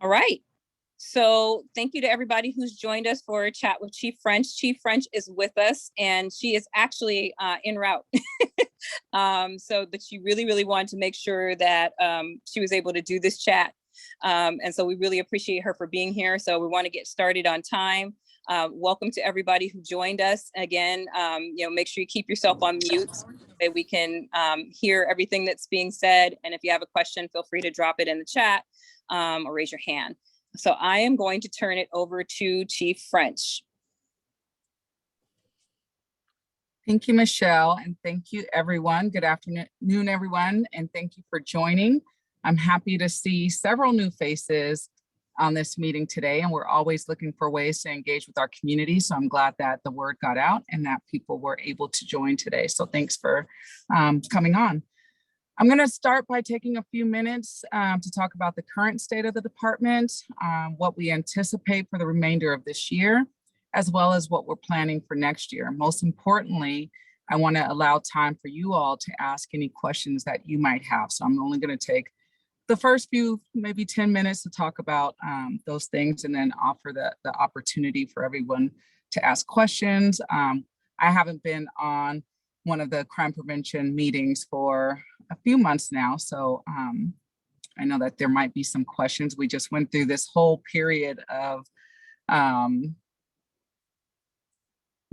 All right. So thank you to everybody who's joined us for a chat with Chief French. Chief French is with us, and she is actually en route. But she really, really wanted to make sure that she was able to do this chat. And so we really appreciate her for being here. So we want to get started on time. Welcome to everybody who joined us. Again, make sure you keep yourself on mute so that we can hear everything that's being said. And if you have a question, feel free to drop it in the chat or raise your hand. So I am going to turn it over to Chief French. Thank you, Michelle, and thank you, everyone. Good afternoon, everyone, and thank you for joining. I'm happy to see several new faces on this meeting today, and we're always looking for ways to engage with our community. So I'm glad that the word got out and that people were able to join today. So thanks for coming on. I'm going to start by taking a few minutes to talk about the current state of the department, what we anticipate for the remainder of this year, as well as what we're planning for next year. Most importantly, I want to allow time for you all to ask any questions that you might have. So I'm only going to take the first few, maybe 10 minutes to talk about those things and then offer the opportunity for everyone to ask questions. I haven't been on one of the crime prevention meetings for a few months now. So I know that there might be some questions. We just went through this whole period of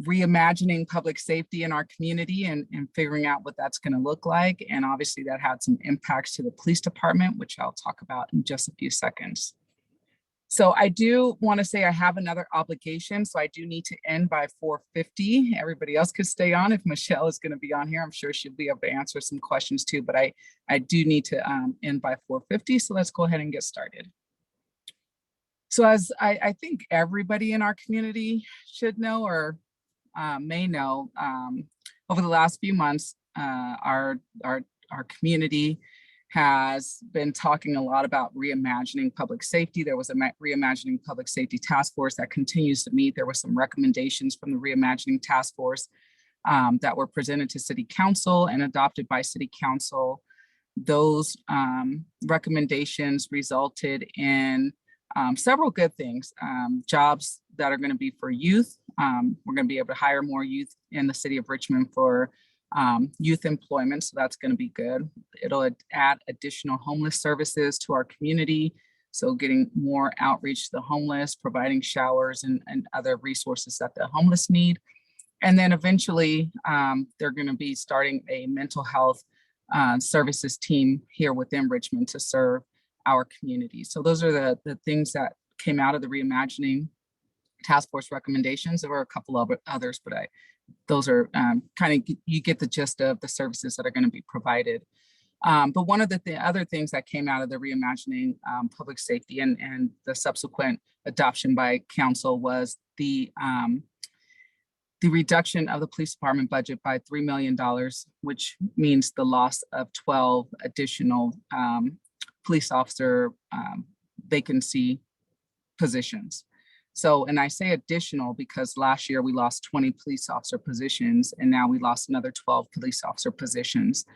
reimagining public safety in our community and figuring out what that's going to look like. And obviously that had some impacts to the police department, which I'll talk about in just a few seconds. So I do want to say I have another obligation, so I do need to end by 4:50. Everybody else could stay on if Michelle is going to be on here. I'm sure she'll be able to answer some questions too, but I do need to end by 4:50. So let's go ahead and get started. So as I think everybody in our community should know or may know, over the last few months, our community has been talking a lot about reimagining public safety. There was a reimagining public safety task force that continues to meet. There were some recommendations from the reimagining task force that were presented to City Council and adopted by City Council. Those recommendations resulted in several good things. Jobs that are going to be for youth. We're going to be able to hire more youth in the city of Richmond for youth employment, so that's going to be good. It'll add additional homeless services to our community, so getting more outreach to the homeless, providing showers and other resources that the homeless need. And then eventually they're going to be starting a mental health services team here within Richmond to serve our community. So those are the things that came out of the reimagining task force recommendations. There were a couple of others, but those are kind of, you get the gist of the services that are going to be provided. But one of the other things that came out of the reimagining public safety and the subsequent adoption by council was the reduction of the police department budget by $3 million, which means the loss of 12 additional police officer vacancy positions. So, and I say additional because last year we lost 20 police officer positions and now we lost another 12 police officer positions.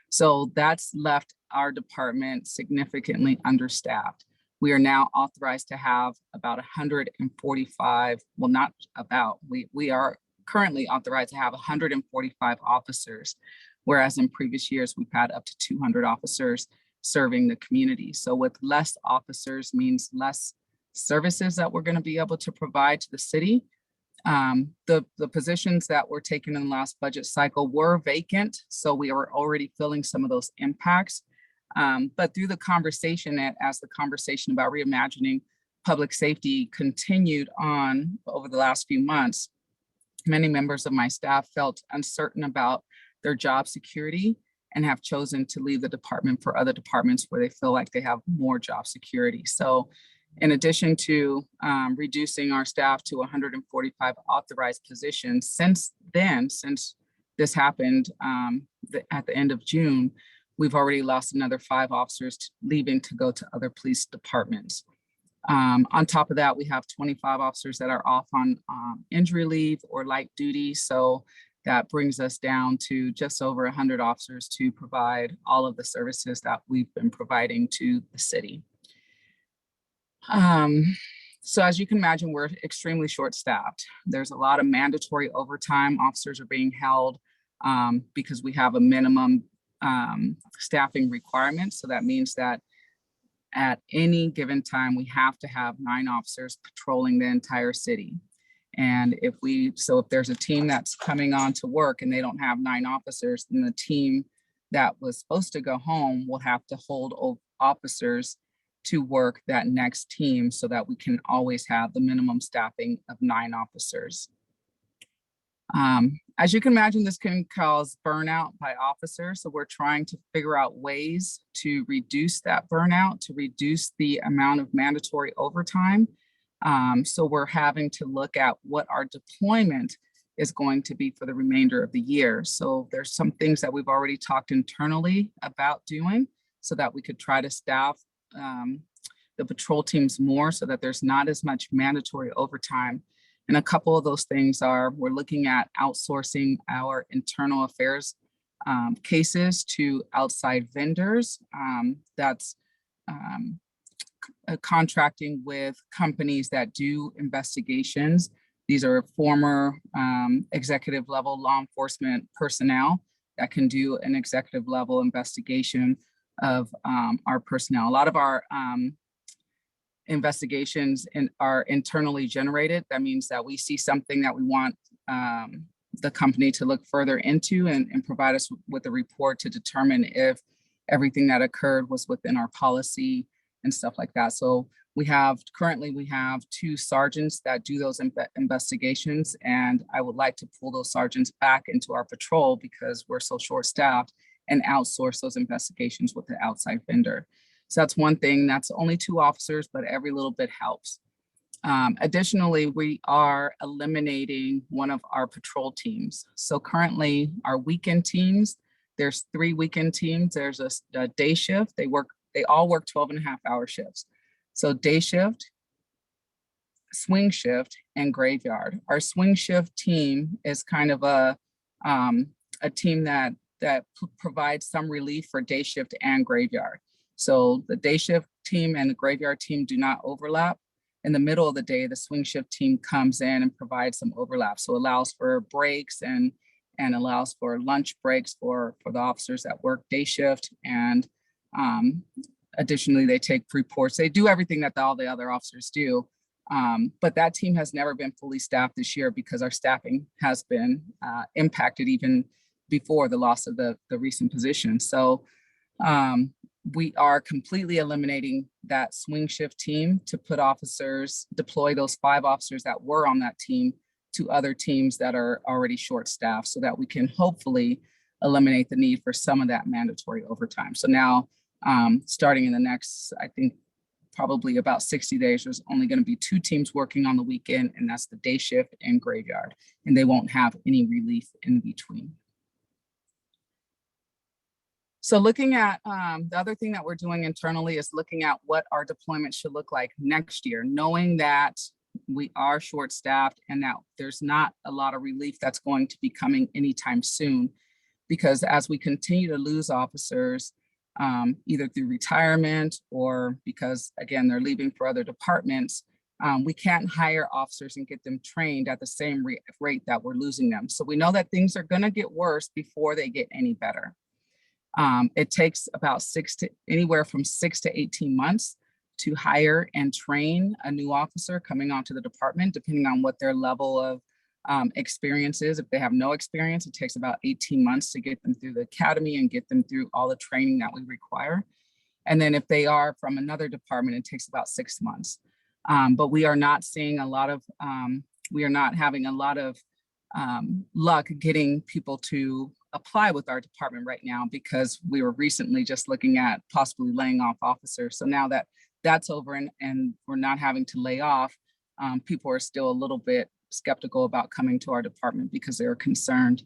So that's left our department significantly understaffed. We are now authorized to have about 145, well, not about, we are currently authorized to have 145 officers, whereas in previous years we've had up to 200 officers serving the community. So with less officers means less services that we're going to be able to provide to the city. The positions that were taken in the last budget cycle were vacant, so we were already feeling some of those impacts. But through the conversation, as the conversation about reimagining public safety continued on over the last few months, many members of my staff felt uncertain about their job security and have chosen to leave the department for other departments where they feel like they have more job security. So in addition to reducing our staff to 145 authorized positions, since this happened at the end of June, we've already lost another 5 officers leaving to go to other police departments. On top of that, we have 25 officers that are off on injury leave or light duty. So that brings us down to just over 100 officers to provide all of the services that we've been providing to the city. So as you can imagine, we're extremely short-staffed. There's a lot of mandatory overtime. Officers are being held because we have a minimum staffing requirement. So that means that at any given time, we have to have 9 officers patrolling the entire city. And if there's a team that's coming on to work and they don't have 9 officers, then the team that was supposed to go home will have to hold officers to work that next team so that we can always have the minimum staffing of 9 officers. As you can imagine, this can cause burnout by officers. So we're trying to figure out ways to reduce that burnout, to reduce the amount of mandatory overtime. So we're having to look at what our deployment is going to be for the remainder of the year. So there's some things that we've already talked internally about doing so that we could try to staff the patrol teams more so that there's not as much mandatory overtime. And a couple of those things are, we're looking at outsourcing our internal affairs cases to outside vendors. That's contracting with companies that do investigations. These are former executive level law enforcement personnel that can do an executive level investigation of our personnel. A lot of our investigations are internally generated. That means that we see something that we want the company to look further into and provide us with a report to determine if everything that occurred was within our policy and stuff like that. So currently we have 2 sergeants that do those investigations, and I would like to pull those sergeants back into our patrol because we're so short-staffed and outsource those investigations with the outside vendor. So that's one thing. That's only 2 officers, but every little bit helps. Additionally, we are eliminating one of our patrol teams. So currently our weekend teams, there's 3 weekend teams. There's a day shift. They all work 12.5-hour shifts. So day shift, swing shift, and graveyard. Our swing shift team is kind of a team that provides some relief for day shift and graveyard. So the day shift team and the graveyard team do not overlap. In the middle of the day, the swing shift team comes in and provides some overlap. So it allows for breaks and allows for lunch breaks for the officers that work day shift. And additionally, they take reports. They do everything that all the other officers do. But that team has never been fully staffed this year because our staffing has been impacted even before the loss of the recent position. So we are completely eliminating that swing shift team to deploy those 5 officers that were on that team to other teams that are already short-staffed so that we can hopefully eliminate the need for some of that mandatory overtime. So now, starting in the next, I think, probably about 60 days, there's only going to be 2 teams working on the weekend, and that's the day shift and graveyard, and they won't have any relief in between. So looking at the other thing that we're doing internally is looking at what our deployment should look like next year, knowing that we are short-staffed and that there's not a lot of relief that's going to be coming anytime soon, because as we continue to lose officers, either through retirement or because, again, they're leaving for other departments, we can't hire officers and get them trained at the same rate that we're losing them. So we know that things are going to get worse before they get any better. It takes about anywhere from 6 to 18 months to hire and train a new officer coming onto the department, depending on what their level of experience is. If they have no experience, it takes about 18 months to get them through the academy and get them through all the training that we require. And then if they are from another department, it takes about 6 months. But we are not seeing we are not having a lot of luck getting people to apply with our department right now because we were recently just looking at possibly laying off officers. So now that that's over and we're not having to lay off, people are still a little bit skeptical about coming to our department because they're concerned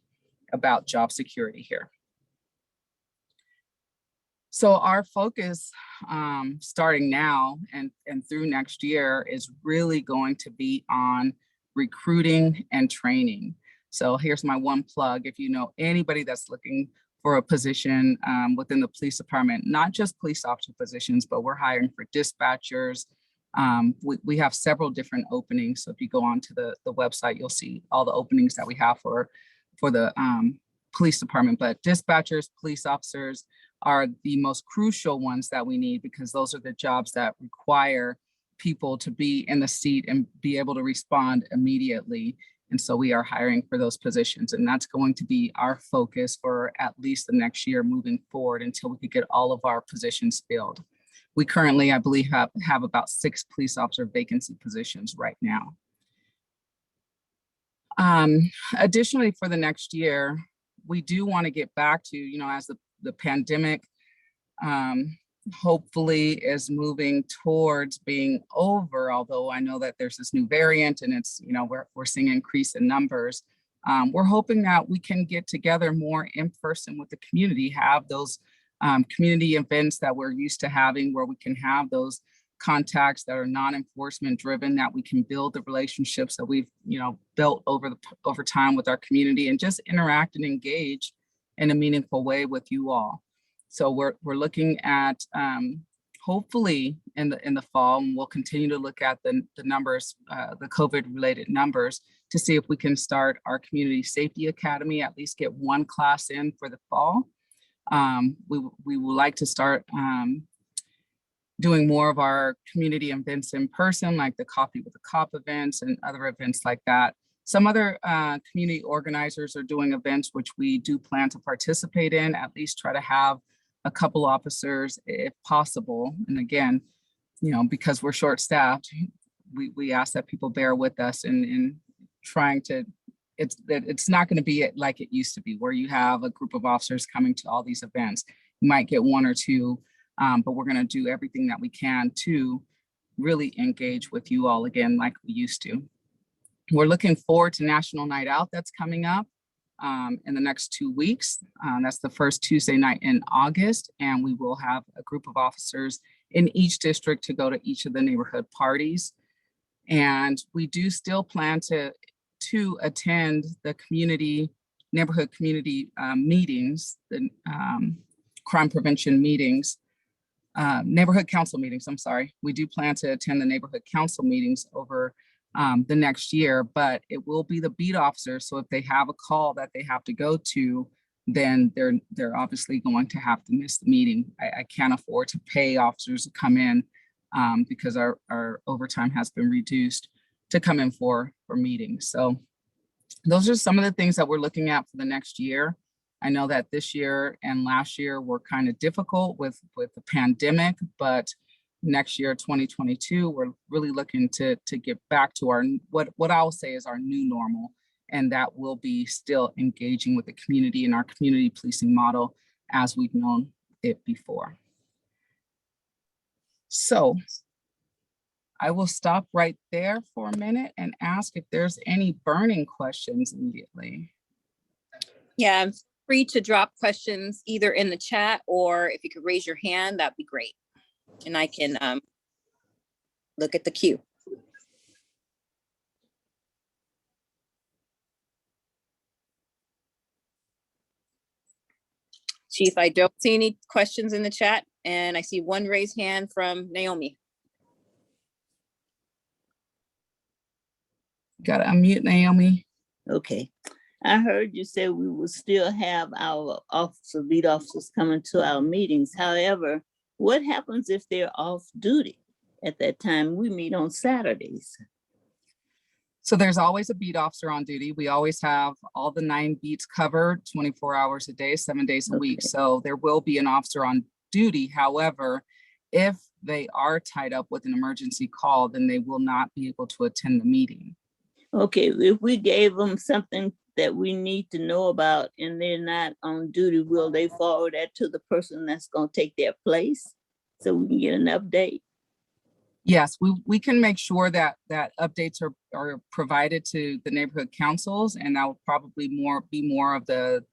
about job security here. So our focus starting now and through next year is really going to be on recruiting and training. So here's my one plug. If you know anybody that's looking for a position within the police department, not just police officer positions, but we're hiring for dispatchers, We have several different openings. So if you go onto the website, you'll see all the openings that we have for the police department. But dispatchers, police officers are the most crucial ones that we need, because those are the jobs that require people to be in the seat and be able to respond immediately. And so we are hiring for those positions, and that's going to be our focus for at least the next year moving forward until we could get all of our positions filled. We currently, I believe, have about 6 police officer vacancy positions right now. Additionally, for the next year, we do want to get back to, as the pandemic hopefully is moving towards being over, although I know that there's this new variant and it's, we're seeing an increase in numbers. We're hoping that we can get together more in person with the community, have those community events that we're used to having, where we can have those contacts that are non-enforcement driven, that we can build the relationships that we've built over time with our community, and just interact and engage in a meaningful way with you all. So we're looking at hopefully in the fall, and we'll continue to look at the numbers, the COVID related numbers, to see if we can start our community safety academy, at least get 1 class in for the fall. We would like to start doing more of our community events in person, like the Coffee with the Cop events and other events like that. Some other community organizers are doing events, which we do plan to participate in, at least try to have a couple officers if possible. And again, because we're short-staffed, we ask that people bear with us in trying to, it's not going to be like it used to be, where you have a group of officers coming to all these events. You might get 1 or 2, but we're going to do everything that we can to really engage with you all again like we used to. We're looking forward to National Night Out that's coming up in the next 2 weeks. That's the first Tuesday night in August, and we will have a group of officers in each district to go to each of the neighborhood parties. And we do still plan to attend the neighborhood community meetings, the crime prevention meetings, neighborhood council meetings, I'm sorry. We do plan to attend the neighborhood council meetings over the next year, but it will be the beat officers. So if they have a call that they have to go to, then they're obviously going to have to miss the meeting. I can't afford to pay officers to come in because our overtime has been reduced to come in for meetings. So those are some of the things that we're looking at for the next year. I know that this year and last year were kind of difficult with the pandemic, but next year, 2022, we're really looking to get back to our, what I'll say is our new normal. And that will be still engaging with the community and our community policing model as we've known it before. So I will stop right there for a minute and ask if there's any burning questions immediately. Yeah, free to drop questions either in the chat, or if you could raise your hand, that'd be great. And I can look at the queue. Chief, I don't see any questions in the chat, and I see one raised hand from Naomi. Got to unmute, Naomi. Okay. I heard you say we will still have our lead officers coming to our meetings. However, what happens if they're off duty at that time? We meet on Saturdays. So there's always a beat officer on duty. We always have all the 9 beats covered 24 hours a day, 7 days a week. So there will be an officer on duty. However, if they are tied up with an emergency call, then they will not be able to attend the meeting. Okay, if we gave them something that we need to know about and they're not on duty, will they forward that to the person that's going to take their place so we can get an update? Yes, we can make sure that updates are provided to the neighborhood councils, and that will probably be more of the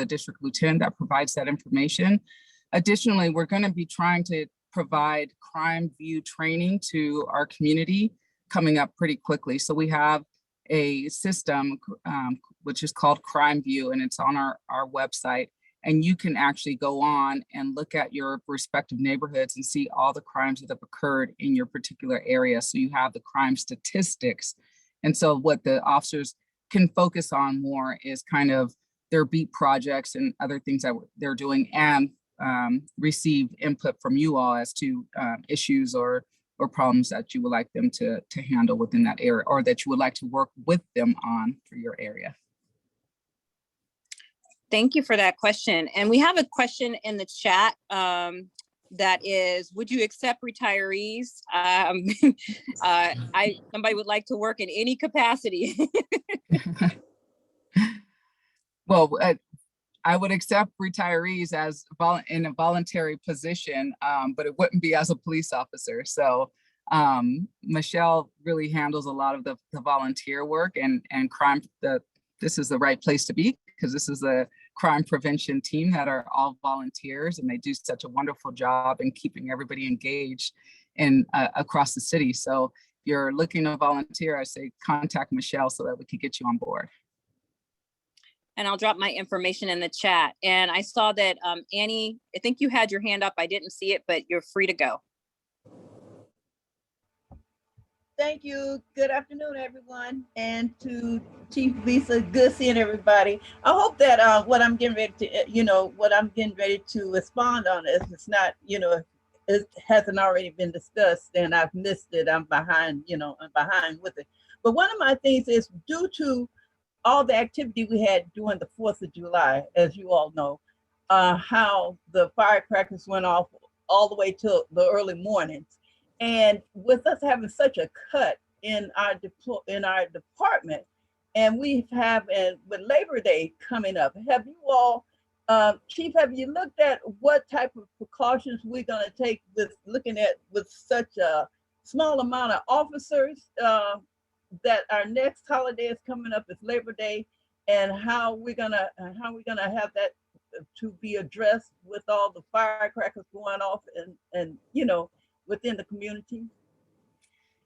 district lieutenant that provides that information. Additionally, we're going to be trying to provide crime view training to our community coming up pretty quickly. So we have a system which is called Crime View, and it's on our website. And you can actually go on and look at your respective neighborhoods and see all the crimes that have occurred in your particular area. So you have the crime statistics. And so what the officers can focus on more is kind of their beat projects and other things that they're doing, and receive input from you all as to issues or problems that you would like them to handle within that area, or that you would like to work with them on for your area. Thank you for that question. And we have a question in the chat that is, would you accept retirees? Somebody would like to work in any capacity. Well, I would accept retirees as in a voluntary position, but it wouldn't be as a police officer. So Michelle really handles a lot of the volunteer work and crime. This is the right place to be, because this is a crime prevention team that are all volunteers, and they do such a wonderful job in keeping everybody engaged in across the city. So if you're looking to volunteer, I say contact Michelle so that we can get you on board. And I'll drop my information in the chat. And I saw that Annie, I think you had your hand up. I didn't see it, but you're free to go. Thank you. Good afternoon, everyone. And to Chief Bisa, good seeing everybody. I hope that what I'm getting ready to respond on is it's not, it hasn't already been discussed and I've missed it. I'm behind, I'm behind with it. But one of my things is, due to all the activity we had during the 4th of July, as you all know, how the firecrackers went off all the way till the early mornings. And with us having such a cut in our department, and we have, with Labor Day coming up, have you all, Chief, have you looked at what type of precautions we're going to take with such a small amount of officers, that our next holiday is coming up is Labor Day, and how we're gonna have that to be addressed with all the firecrackers going off and within the community?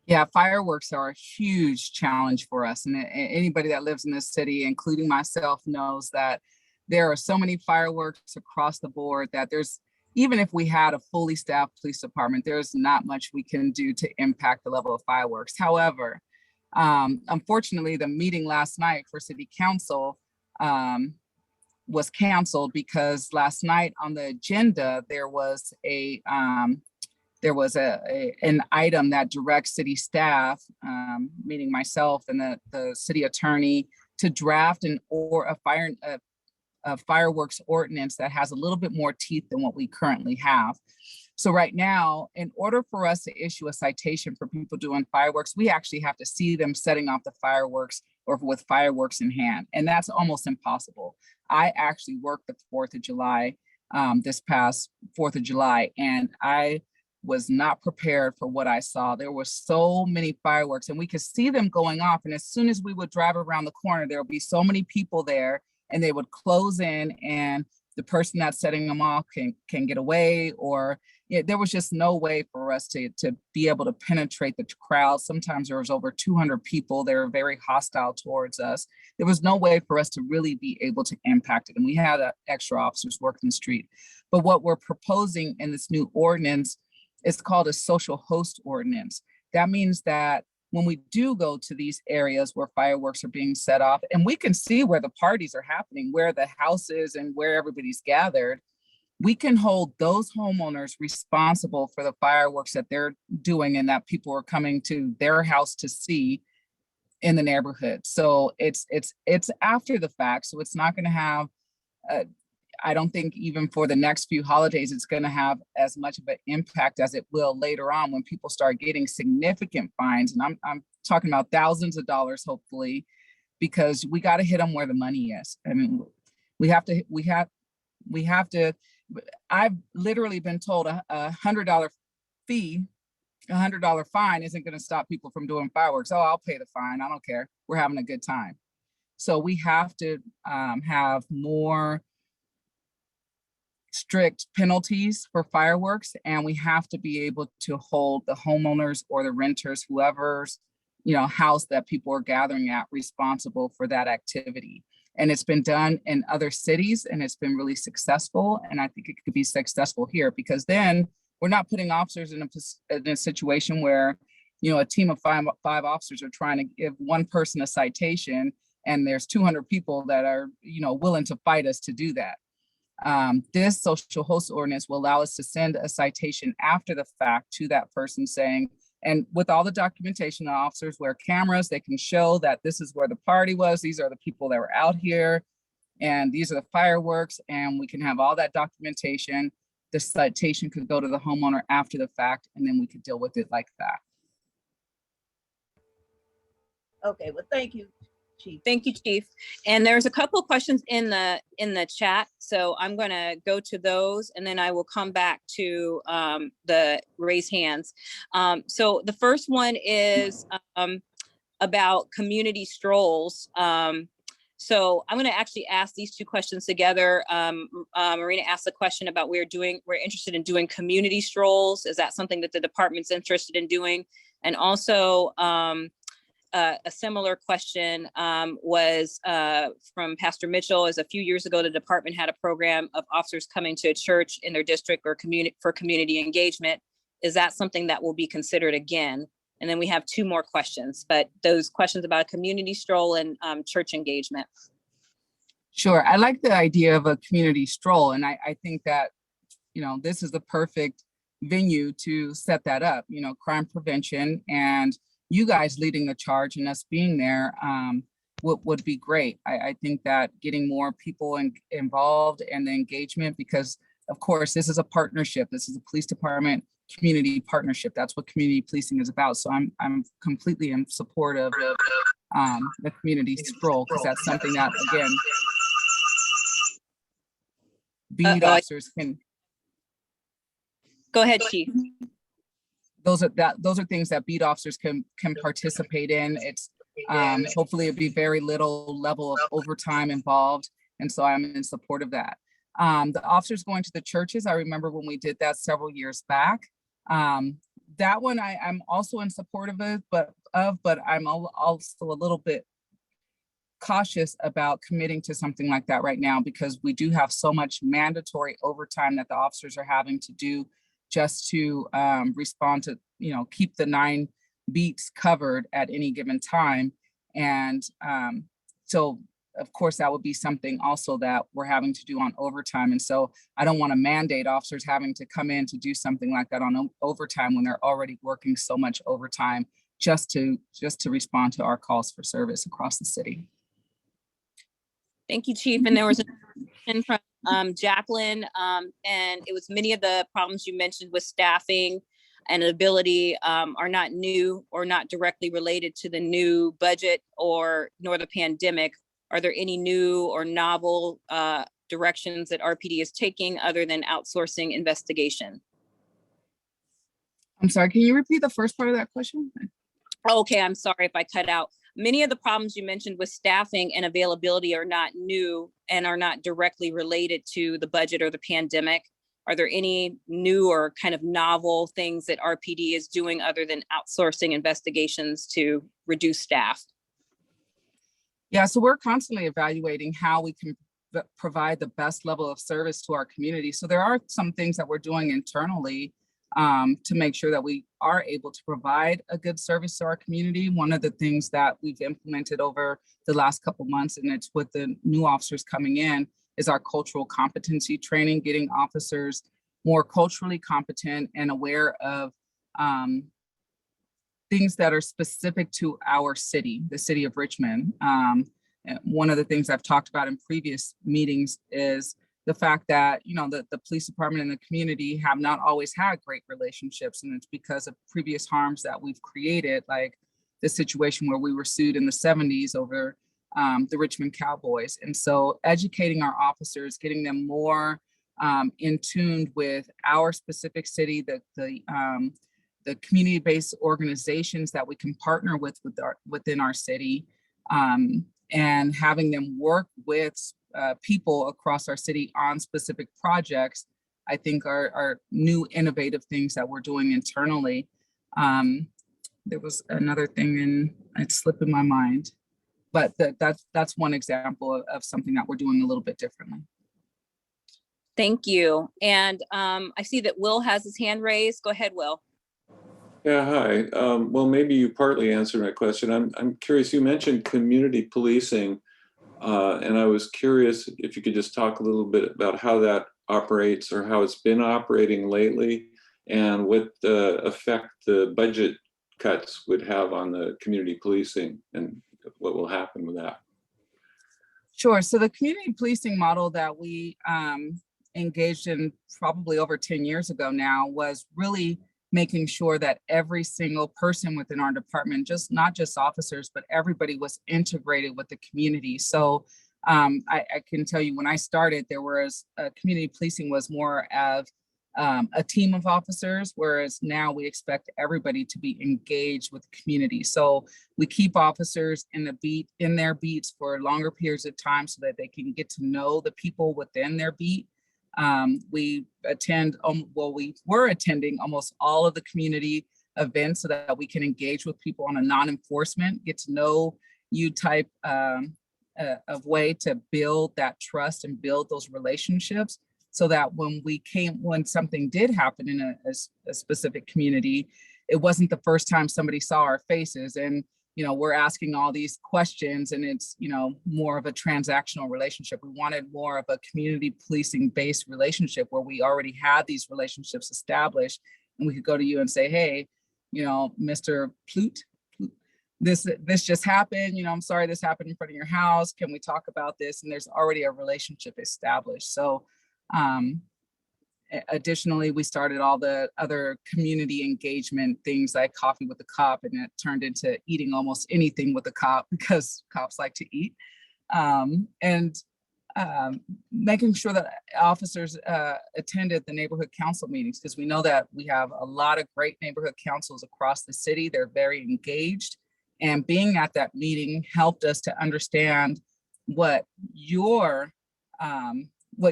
Yeah, fireworks are a huge challenge for us. And anybody that lives in this city, including myself, knows that there are so many fireworks across the board that even if we had a fully staffed police department, there's not much we can do to impact the level of fireworks. However, unfortunately, the meeting last night for City Council was canceled because last night on the agenda, there was an item that directs city staff, meaning myself and the city attorney, to draft a fireworks ordinance that has a little bit more teeth than what we currently have. So right now, in order for us to issue a citation for people doing fireworks, we actually have to see them setting off the fireworks or with fireworks in hand. And that's almost impossible. I actually worked the 4th of July, this past 4th of July, and I was not prepared for what I saw. There were so many fireworks and we could see them going off. And as soon as we would drive around the corner, there would be so many people there and they would close in, and the person that's setting them off can get away, or there was just no way for us to be able to penetrate the crowd. Sometimes there was over 200 people. They were very hostile towards us. There was no way for us to really be able to impact it. And we had extra officers working the street. But what we're proposing in this new ordinance, it's called a social host ordinance. That means that when we do go to these areas where fireworks are being set off, and we can see where the parties are happening, where the house is and where everybody's gathered, we can hold those homeowners responsible for the fireworks that they're doing and that people are coming to their house to see in the neighborhood. So it's after the fact. So it's not going to have, I don't think even for the next few holidays, it's going to have as much of an impact as it will later on when people start getting significant fines. And I'm talking about thousands of dollars, hopefully, because we got to hit them where the money is. I mean, we have to, I've literally been told a $100 fee, a $100 fine isn't going to stop people from doing fireworks. Oh, I'll pay the fine. I don't care. We're having a good time. So we have to have more strict penalties for fireworks, and we have to be able to hold the homeowners or the renters, whoever's house that people are gathering at, responsible for that activity. And it's been done in other cities and it's been really successful. And I think it could be successful here because then we're not putting officers in a situation where, you know, a team of five officers are trying to give one person a citation and there's 200 people that are, you know, willing to fight us to do that. This social host ordinance will allow us to send a citation after the fact to that person saying, and with all the documentation, the officers wear cameras, they can show that this is where the party was, these are the people that were out here, and these are the fireworks, and we can have all that documentation. The citation could go to the homeowner after the fact, and then we could deal with it like that. Okay, well, thank you, Chief. Thank you, Chief. And there's a couple of questions in the chat, so I'm going to go to those, and then I will come back to the raise hands. So the first one is about community strolls. So I'm going to actually ask these two questions together. Marina asked the question about we're interested in doing community strolls. Is that something that the department's interested in doing? And also, a similar question was from Pastor Mitchell. Is a few years ago, the department had a program of officers coming to a church in their district or community engagement. Is that something that will be considered again? And then we have two more questions, but those questions about a community stroll and church engagement. Sure, I like the idea of a community stroll. And I think that, you know, this is the perfect venue to set that up, you know, crime prevention, and you guys leading the charge and us being there would be great. I think that getting more people involved and the engagement, because of course, this is a partnership. This is a police department community partnership. That's what community policing is about. So I'm completely in support of the community stroll, because that's something that, again, beat officers can. Go ahead, Chief. Those are things that beat officers can participate in. It's hopefully it'd be very little level of overtime involved. And so I'm in support of that. The officers going to the churches, I remember when we did that several years back. That one I'm also in support of it, but I'm also a little bit cautious about committing to something like that right now, because we do have so much mandatory overtime that the officers are having to do just to respond to, you know, keep the 9 beats covered at any given time. And so of course, that would be something also that we're having to do on overtime. And so I don't want to mandate officers having to come in to do something like that on overtime when they're already working so much overtime just to respond to our calls for service across the city. Thank you, Chief. And there was a question from Jacqueline, and it was many of the problems you mentioned with staffing and ability are not new or not directly related to the new budget nor the pandemic. Are there any new or novel directions that RPD is taking other than outsourcing investigation? I'm sorry, can you repeat the first part of that question? Okay, I'm sorry if I cut out. Many of the problems you mentioned with staffing and availability are not new and are not directly related to the budget or the pandemic. Are there any new or kind of novel things that RPD is doing other than outsourcing investigations to reduce staff? Yeah, so we're constantly evaluating how we can provide the best level of service to our community. So there are some things that we're doing internally to make sure that we are able to provide a good service to our community. One of the things that we've implemented over the last couple months, and it's with the new officers coming in, is our cultural competency training, getting officers more culturally competent and aware of things that are specific to our city, the city of Richmond. One of the things I've talked about in previous meetings is the fact that, you know, the police department and the community have not always had great relationships, and it's because of previous harms that we've created, like the situation where we were sued in the 70s over the Richmond Cowboys. And so educating our officers, getting them more in tune with our specific city, the community-based organizations that we can partner within our city, and having them work with people across our city on specific projects, I think are new innovative things that we're doing internally. There was another thing, and it's slipping my mind. but that's one example of something that we're doing a little bit differently. Thank you. And I see that Will has his hand raised. Go ahead, Will. Yeah, hi. Well, maybe you partly answered my question. I'm curious, you mentioned community policing, and I was curious if you could just talk a little bit about how that operates or how it's been operating lately, and what effect the budget cuts would have on the community policing and what will happen with that. Sure. So the community policing model that we engaged in probably over 10 years ago now was really making sure that every single person within our department, not just officers, but everybody was integrated with the community. So I can tell you when I started, there was community policing was more of a team of officers, whereas now we expect everybody to be engaged with the community. So we keep officers in their beats for longer periods of time so that they can get to know the people within their beat. We were attending almost all of the community events so that we can engage with people on a non-enforcement, get to know you type of way to build that trust and build those relationships, so that when something did happen in a specific community, it wasn't the first time somebody saw our faces and we're asking all these questions and it's more of a transactional relationship. We wanted more of a community policing based relationship where we already had these relationships established and we could go to you and say, hey, Mr. Plute, this just happened, I'm sorry this happened in front of your house. Can we talk about this? And there's already a relationship established. So additionally, we started all the other community engagement things like coffee with the cop, and it turned into eating almost anything with the cop because cops like to eat. Making sure that officers attended the neighborhood council meetings, because we know that we have a lot of great neighborhood councils across the city. They're very engaged, and being at that meeting helped us to understand what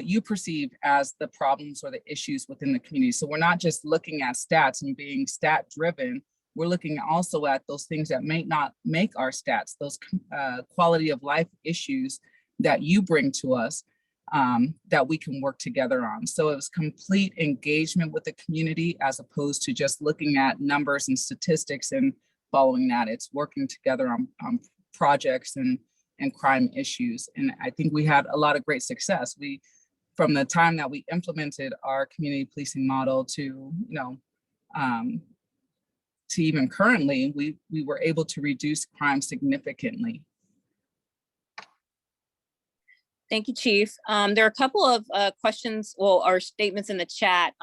you perceive as the problems or the issues within the community. So we're not just looking at stats and being stat driven. We're looking also at those things that may not make our stats, those quality of life issues that you bring to us that we can work together on. So it was complete engagement with the community as opposed to just looking at numbers and statistics and following that. It's working together on projects and crime issues. And I think we had a lot of great success. From the time that we implemented our community policing model to even currently, we were able to reduce crime significantly. Thank you, Chief. There are a couple of questions, or statements in the chat.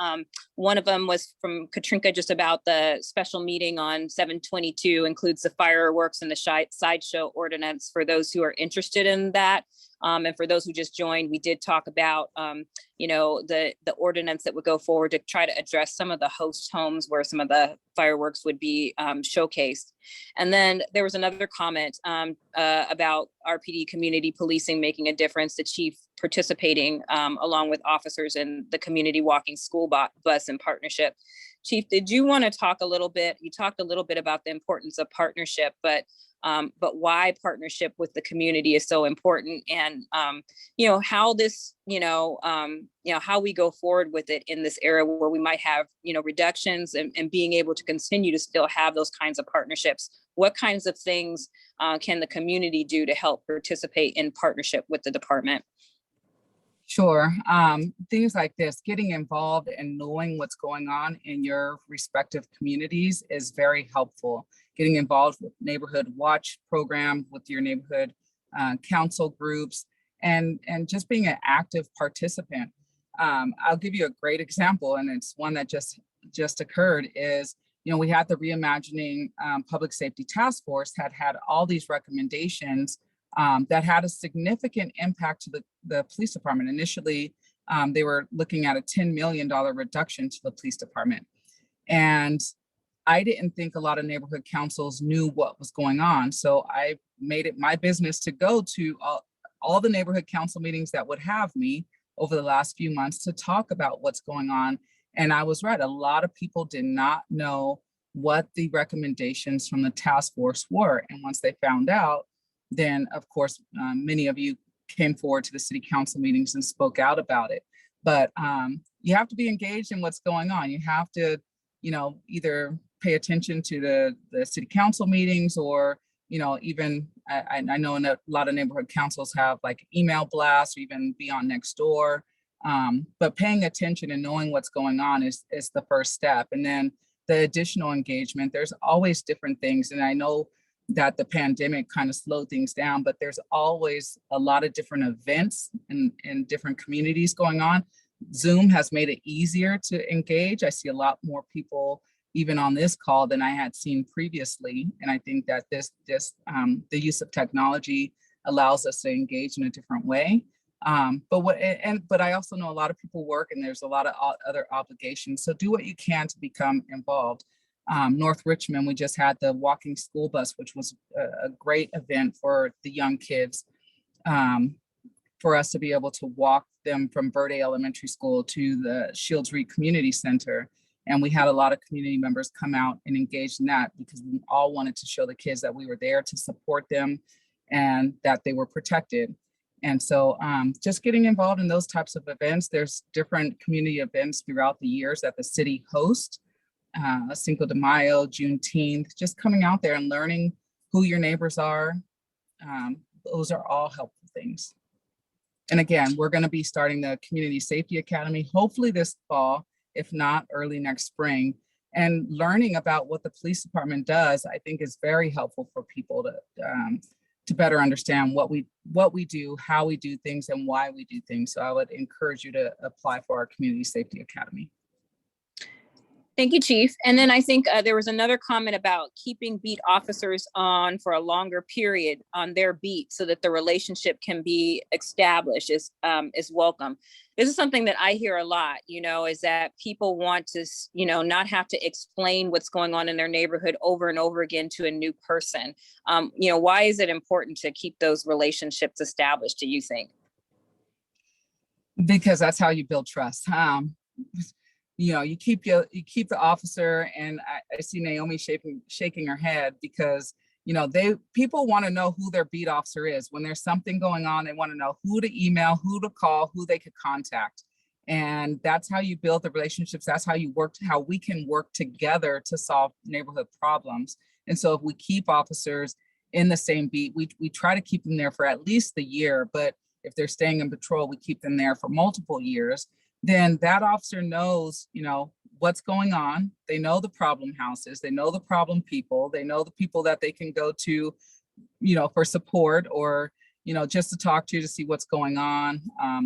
One of them was from Katrinka just about the special meeting on 7/22 includes the fireworks and the sideshow ordinance for those who are interested in that. And for those who just joined, we did talk about, the ordinance that would go forward to try to address some of the host homes where some of the fireworks would be showcased. And then there was another comment about RPD community policing making a difference, the chief participating along with officers in the community walking school bus in partnership. Chief, did you want to talk a little bit? You talked a little bit about the importance of partnership, but why partnership with the community is so important, and how this, how we go forward with it in this era where we might have, reductions and being able to continue to still have those kinds of partnerships. What kinds of things can the community do to help participate in partnership with the department? Sure. Things like this, getting involved and knowing what's going on in your respective communities is very helpful. Getting involved with neighborhood watch program with your neighborhood council groups, and just being an active participant. I'll give you a great example, and it's one that just occurred is, we had the Reimagining Public Safety Task Force had all these recommendations that had a significant impact to the police department. Initially, they were looking at a $10 million reduction to the police department. And I didn't think a lot of neighborhood councils knew what was going on. So I made it my business to go to all the neighborhood council meetings that would have me over the last few months to talk about what's going on. And I was right. A lot of people did not know what the recommendations from the task force were. And once they found out, then of course, many of you came forward to the city council meetings and spoke out about it. But you have to be engaged in what's going on. You have to, either pay attention to the city council meetings, or, even I know in a lot of neighborhood councils have like email blasts, or even be on next door. But paying attention and knowing what's going on is the first step. And then the additional engagement, there's always different things. And I know that the pandemic kind of slowed things down, but there's always a lot of different events in different communities going on. Zoom has made it easier to engage. I see a lot more people even on this call than I had seen previously. And I think that the use of technology allows us to engage in a different way. But I also know a lot of people work and there's a lot of other obligations. So do what you can to become involved. North Richmond, we just had the walking school bus, which was a great event for the young kids, for us to be able to walk them from Verde Elementary School to the Shields Reed Community Center. And we had a lot of community members come out and engage in that, because we all wanted to show the kids that we were there to support them and that they were protected. And so just getting involved in those types of events. There's different community events throughout the years that the city hosts, Cinco de Mayo, Juneteenth, just coming out there and learning who your neighbors are. Those are all helpful things. And again, we're going to be starting the Community Safety Academy, hopefully this fall, if not early next spring. And learning about what the police department does, I think, is very helpful for people to better understand what we do, how we do things, and why we do things. So I would encourage you to apply for our Community Safety Academy. Thank you, Chief. And then I think there was another comment about keeping beat officers on for a longer period on their beat so that the relationship can be established is welcome. This is something that I hear a lot, is that people want to, not have to explain what's going on in their neighborhood over and over again to a new person. Why is it important to keep those relationships established, do you think? Because that's how you build trust. You keep the officer, and I see Naomi shaking her head, because people want to know who their beat officer is. When there's something going on, they want to know who to email, who to call, who they could contact. And that's how you build the relationships. That's how we can work together to solve neighborhood problems. And so if we keep officers in the same beat, we try to keep them there for at least the year. But if they're staying in patrol, we keep them there for multiple years. Then that officer knows, what's going on. They know the problem houses, they know the problem people, they know the people that they can go to, for support, or, just to talk to see what's going on.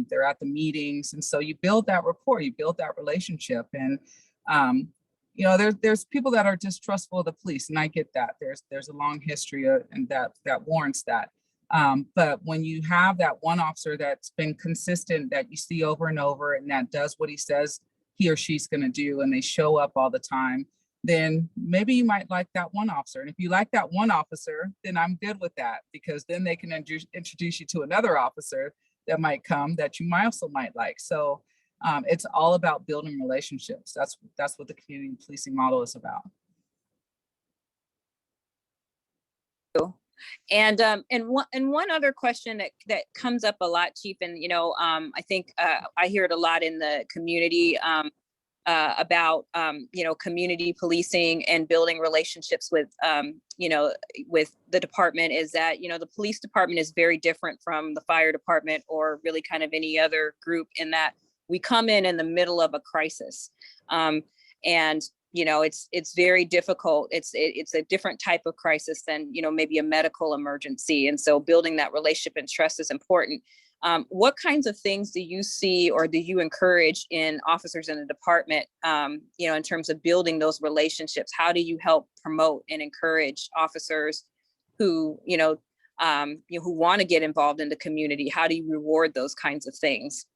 They're at the meetings. And so you build that rapport, you build that relationship. And, there's people that are distrustful of the police, and I get that. There's a long history and that warrants that. But when you have that one officer that's been consistent, that you see over and over, and that does what he says he or she's going to do, and they show up all the time, then maybe you might like that one officer. And if you like that one officer, then I'm good with that, because then they can introduce you to another officer that might come that you also might like. So it's all about building relationships. That's what the community policing model is about. And one other question that comes up a lot, Chief, and I think I hear it a lot in the community about community policing and building relationships with with the department, is that the police department is very different from the fire department, or really kind of any other group, in that we come in the middle of a crisis, and it's very difficult. It's a different type of crisis than, maybe a medical emergency. And so building that relationship and trust is important. What kinds of things do you see, or do you encourage in officers in the department, in terms of building those relationships? How do you help promote and encourage officers who, who want to get involved in the community? How do you reward those kinds of things?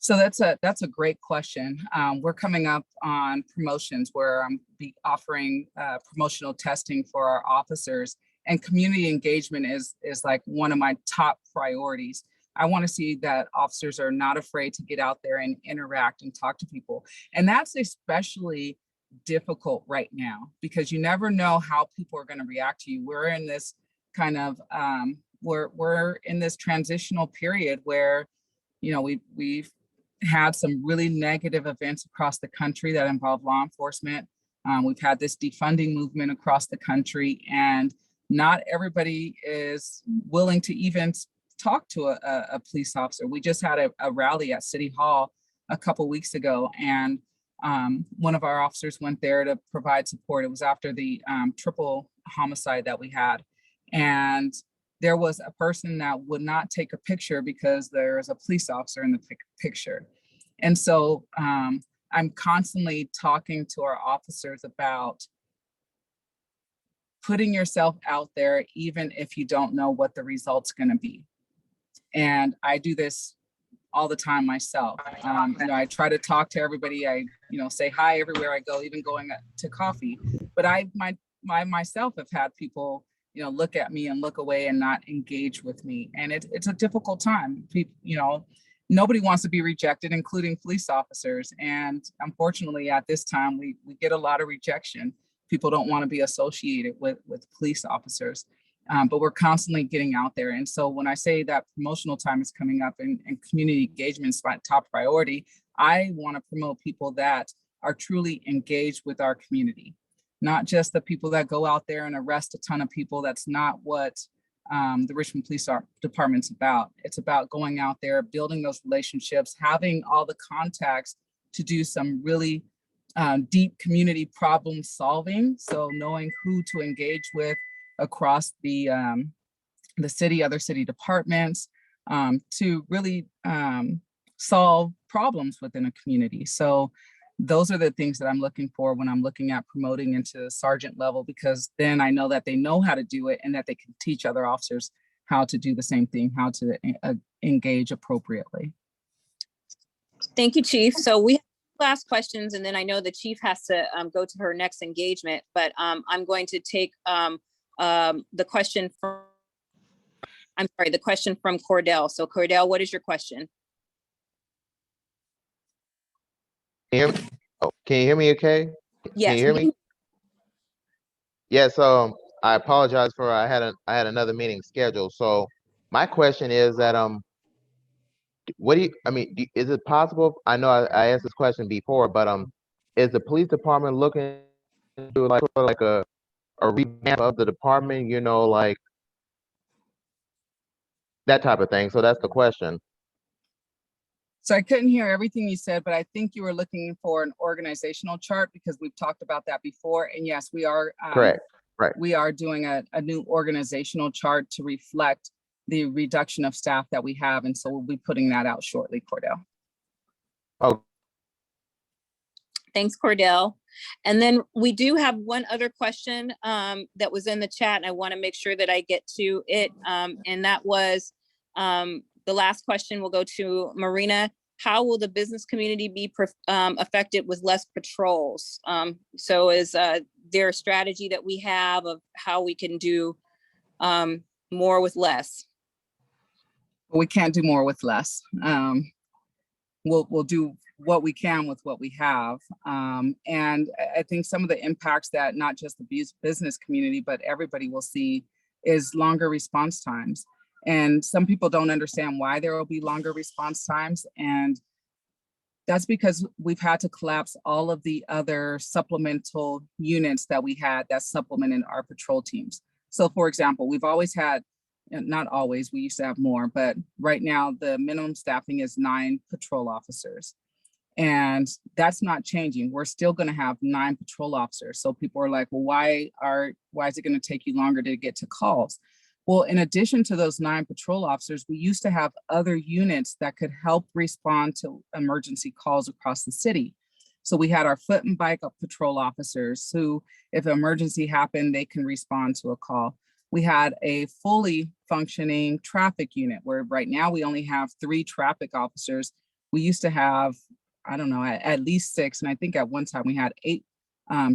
So that's a great question. We're coming up on promotions where I'm offering promotional testing for our officers, and community engagement is like one of my top priorities. I want to see that officers are not afraid to get out there and interact and talk to people. And that's especially difficult right now, because you never know how people are going to react to you. We're in this kind of, we're in this transitional period where, you know, we've had some really negative events across the country that involve law enforcement. We've had this defunding movement across the country, and not everybody is willing to even talk to a police officer. We just had a rally at City Hall a couple weeks ago, and one of our officers went there to provide support. It was after the triple homicide that we had. And there was a person that would not take a picture because there is a police officer in the picture. And so I'm constantly talking to our officers about putting yourself out there, even if you don't know what the result's going to be. And I do this all the time myself. You know, I try to talk to everybody. I, you know, say hi everywhere I go, even going to coffee. But I myself have had people, you know, look at me and look away and not engage with me. And it's a difficult time. People, you know, nobody wants to be rejected, including police officers. And unfortunately, at this time, we get a lot of rejection. People don't want to be associated with police officers. But we're constantly getting out there. And so when I say that promotional time is coming up and community engagement is my top priority, I want to promote people that are truly engaged with our community, not just the people that go out there and arrest a ton of people. That's not what the Richmond Police Department's about. It's about going out there, building those relationships, having all the contacts to do some really deep community problem solving. So knowing who to engage with across the city, other city departments, to really solve problems within a community. So those are the things that I'm looking for when I'm looking at promoting into sergeant level, because then I know that they know how to do it and that they can teach other officers how to do the same thing, how to engage appropriately. Thank you, Chief. So we have last questions, and then I know the Chief has to go to her next engagement, but I'm going to take the question from, the question from Cordell. So Cordell, what is your question? Can you hear me? Oh, can you hear me okay? Yes. Can you hear me? Yes, I apologize for I had another meeting scheduled. So my question is that what do you, I mean, is it possible? I know I asked this question before, but is the police department looking to do like a revamp of the department, you know, like that type of thing? So that's the question. So I couldn't hear everything you said, but I think you were looking for an organizational chart, because we've talked about that before. And yes, we are correct. Right. We are doing a new organizational chart to reflect the reduction of staff that we have. And so we'll be putting that out shortly, Cordell. Oh. Thanks, Cordell. And then we do have one other question that was in the chat, and I want to make sure that I get to it. And that was the last question will go to Marina. How will the business community be affected with less patrols? So is there a strategy that we have of how we can do more with less? We can't do more with less. We'll do what we can with what we have. And I think some of the impacts that not just the business community, but everybody will see is longer response times. And some people don't understand why there will be longer response times. And that's because we've had to collapse all of the other supplemental units that we had that supplemented our patrol teams. So for example, we've always had, not always, we used to have more, but right now the minimum staffing is 9 patrol officers. And that's not changing. We're still going to have 9 patrol officers. So people are like, well, why is it going to take you longer to get to calls? Well, in addition to those 9 patrol officers, we used to have other units that could help respond to emergency calls across the city. So we had our foot and bike patrol officers who, if an emergency happened, they can respond to a call. We had a fully functioning traffic unit where right now we only have 3 traffic officers. We used to have, I don't know, at least 6. And I think at one time we had 8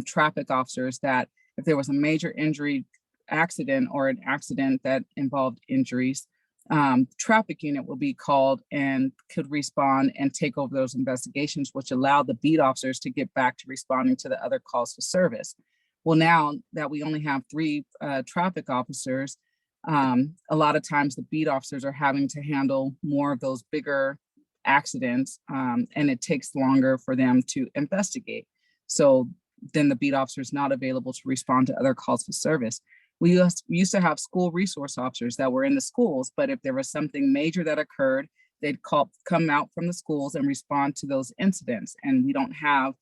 traffic officers that if there was a major injury, accident or an accident that involved injuries, traffic unit will be called and could respond and take over those investigations, which allowed the beat officers to get back to responding to the other calls for service. Well, now that we only have 3 traffic officers, A lot of times the beat officers are having to handle more of those bigger accidents, and it takes longer for them to investigate. So then the beat officer is not available to respond to other calls for service. We used to have school resource officers that were in the schools, but if there was something major that occurred, they'd come out from the schools and respond to those incidents. And we don't have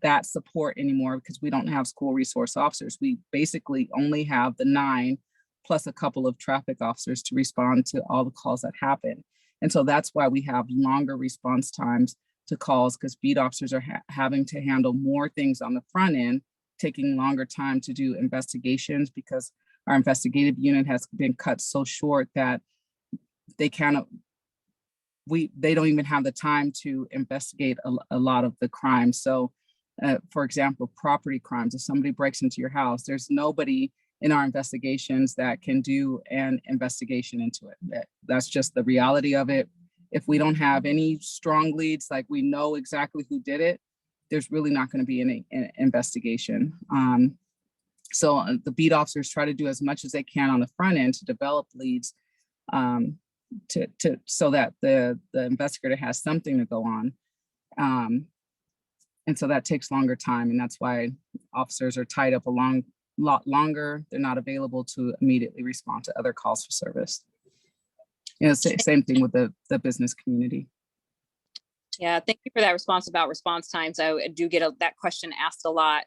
that support anymore because we don't have school resource officers. We basically only have the 9 plus a couple of traffic officers to respond to all the calls that happen. And so that's why we have longer response times to calls, because beat officers are having to handle more things on the front end, taking longer time to do investigations because our investigative unit has been cut so short that they don't even have the time to investigate a lot of the crimes. So for example, property crimes, if somebody breaks into your house, there's nobody in our investigations that can do an investigation into it. That's just the reality of it. If we don't have any strong leads, like we know exactly who did it, there's really not going to be any investigation. So the beat officers try to do as much as they can on the front end to develop leads so that the investigator has something to go on. And so that takes longer time, and that's why officers are tied up a lot longer. They're not available to immediately respond to other calls for service. Same thing with the business community. Yeah, thank you for that response about response times. I do get that question asked a lot.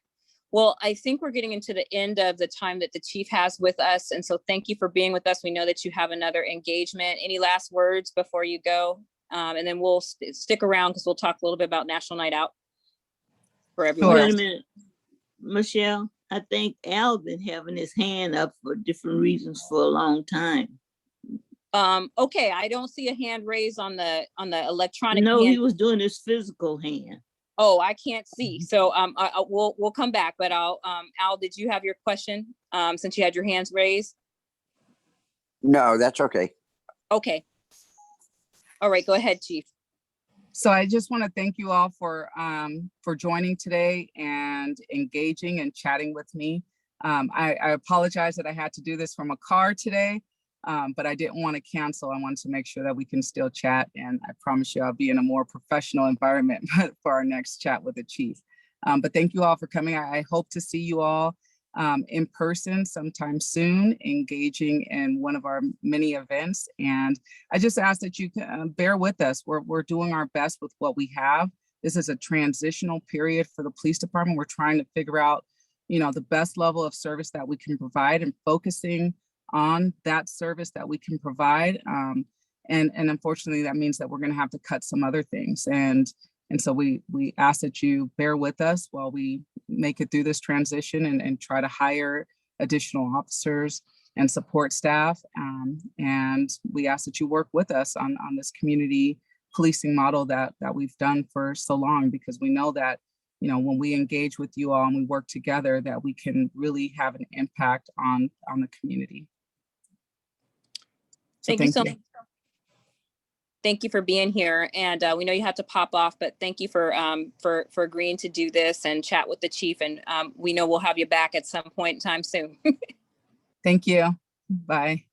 Well, I think we're getting into the end of the time that the chief has with us. And so thank you for being with us. We know that you have another engagement. Any last words before you go? And then we'll stick around because we'll talk a little bit about National Night Out for everyone. Wait a minute, Michelle, I think Al been having his hand up for different reasons for a long time. Okay, I don't see a hand raised on the electronic. No, hand. he was doing his physical hand. Oh, I can't see. So we'll come back, but Al, did you have your question since you had your hands raised? No, that's okay. Okay. All right, go ahead, Chief. So I just want to thank you all for joining today and engaging and chatting with me. I apologize that I had to do this from a car today, but I didn't want to cancel. I wanted to make sure that we can still chat, and I promise you I'll be in a more professional environment for our next chat with the chief. But thank you all for coming. I hope to see you all in person sometime soon, engaging in one of our many events. And I just ask that you can bear with us. We're doing our best with what we have. This is a transitional period for the police department. We're trying to figure out, the best level of service that we can provide and focusing on that service that we can provide. And unfortunately, that means that we're going to have to cut some other things. And so we ask that you bear with us while we make it through this transition and try to hire additional officers and support staff. And we ask that you work with us on this community policing model that we've done for so long, because we know that, when we engage with you all and we work together, that we can really have an impact on the community. So Thank you so much. Thank you for being here. And we know you have to pop off, but thank you for agreeing to do this and chat with the chief. And we know we'll have you back at some point in time soon. Thank you. Bye.